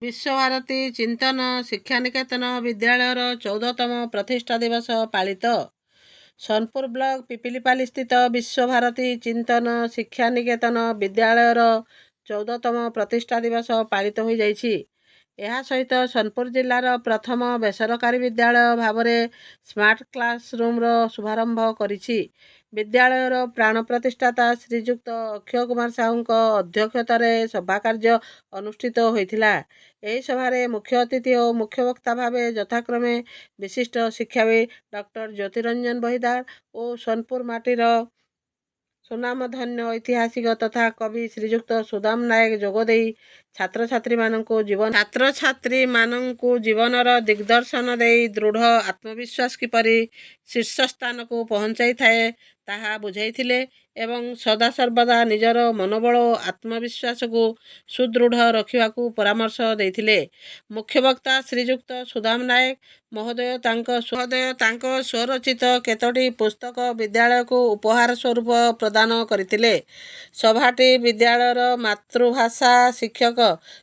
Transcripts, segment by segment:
ବିଶ୍ୱଭାରତୀ ଚିନ୍ତନ ଶିକ୍ଷାନିକେତନ ବିଦ୍ୟାଳୟର 14ତମ ପ୍ରତିଷ୍ଠା ଦିବସ ପାଳିତ। ସୋନପୁର ବ୍ଲକ ପିପିଲିପାଲି ସ୍ଥିତ ବିଶ୍ୱଭାରତୀ ଚିନ୍ତନ ଶିକ୍ଷାନିକେତନ ବିଦ୍ୟାଳୟର 14ତମ ପ୍ରତିଷ୍ଠା ଦିବସ ପାଳିତ ହୋଇଯାଇଛି। ଏହା ସହିତ ସୋନପୁର ଜିଲ୍ଲାର ପ୍ରଥମ ବେସରକାରୀ ବିଦ୍ୟାଳୟ ଭାବରେ ସ୍ମାର୍ଟ କ୍ଲାସରୁମର ଶୁଭାରମ୍ଭ କରିଛି। ବିଦ୍ୟାଳୟର ପ୍ରାଣ ପ୍ରତିଷ୍ଠାତା ଶ୍ରୀଯୁକ୍ତ ଅକ୍ଷୟ କୁମାର ସାହୁଙ୍କ ଅଧ୍ୟକ୍ଷତାରେ ସଭାକାର୍ଯ୍ୟ ଅନୁଷ୍ଠିତ ହୋଇଥିଲା। ଏହି ସଭାରେ ମୁଖ୍ୟ ଅତିଥି ଓ ମୁଖ୍ୟ ବକ୍ତା ଭାବେ ଯଥାକ୍ରମେ ବିଶିଷ୍ଟ ଶିକ୍ଷାବିତ୍ ଡକ୍ଟର ଜ୍ୟୋତିରଞ୍ଜନ ବହିଦାର ଓ ସୋନପୁର ମାଟିର ସୁନାମଧନ୍ୟ ଐତିହାସିକ ତଥା କବି ଶ୍ରୀଯୁକ୍ତ ସୁଦାମ ନାୟକ ଯୋଗଦେଇ ଛାତ୍ରଛାତ୍ରୀମାନଙ୍କୁ ଜୀବନର ଦିଗ୍ଦର୍ଶନ ଦେଇ ଦୃଢ଼ ଆତ୍ମବିଶ୍ୱାସ କିପରି ଶୀର୍ଷ ସ୍ଥାନକୁ ପହଞ୍ଚାଇଥାଏ ତାହା ବୁଝାଇଥିଲେ ଏବଂ ସଦାସର୍ବଦା ନିଜର ମନୋବଳ ଓ ଆତ୍ମବିଶ୍ୱାସକୁ ସୁଦୃଢ଼ ରଖିବାକୁ ପରାମର୍ଶ ଦେଇଥିଲେ। ମୁଖ୍ୟ ବକ୍ତା ଶ୍ରୀଯୁକ୍ତ ସୁଦାମ ନାୟକ ମହୋଦୟ ତାଙ୍କ ସ୍ୱରଚିତ କେତୋଟି ପୁସ୍ତକ ବିଦ୍ୟାଳୟକୁ ଉପହାର ସ୍ୱରୂପ ପ୍ରଦାନ କରିଥିଲେ। ସଭାଟି ବିଦ୍ୟାଳୟର ମାତୃଭାଷା ଶିକ୍ଷକ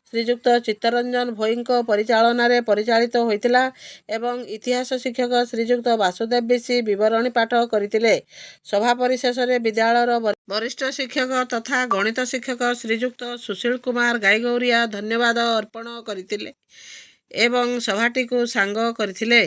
ଶ୍ରୀଯୁକ୍ତ ଚିତ୍ତରଞ୍ଜନ ଭୋଇଙ୍କ ପରିଚାଳନାରେ ପରିଚାଳିତ ହୋଇଥିଲା ଏବଂ ଇତିହାସ ଶିକ୍ଷକ ଶ୍ରୀଯୁକ୍ତ ବାସୁଦେବ ବିଶି ବିବରଣୀ ପାଠ କରିଥିଲେ। ସଭା ପରିଶେଷରେ ବିଦ୍ୟାଳୟର ବରିଷ୍ଠ ଶିକ୍ଷକ ତଥା ଗଣିତ ଶିକ୍ଷକ ଶ୍ରୀଯୁକ୍ତ ସୁଶୀଳ କୁମାର ଗାଇଗୌରିଆ ଧନ୍ୟବାଦ ଅର୍ପଣ କରିଥିଲେ ଏବଂ ସଭାଟିକୁ ସାଙ୍ଗ କରିଥିଲେ।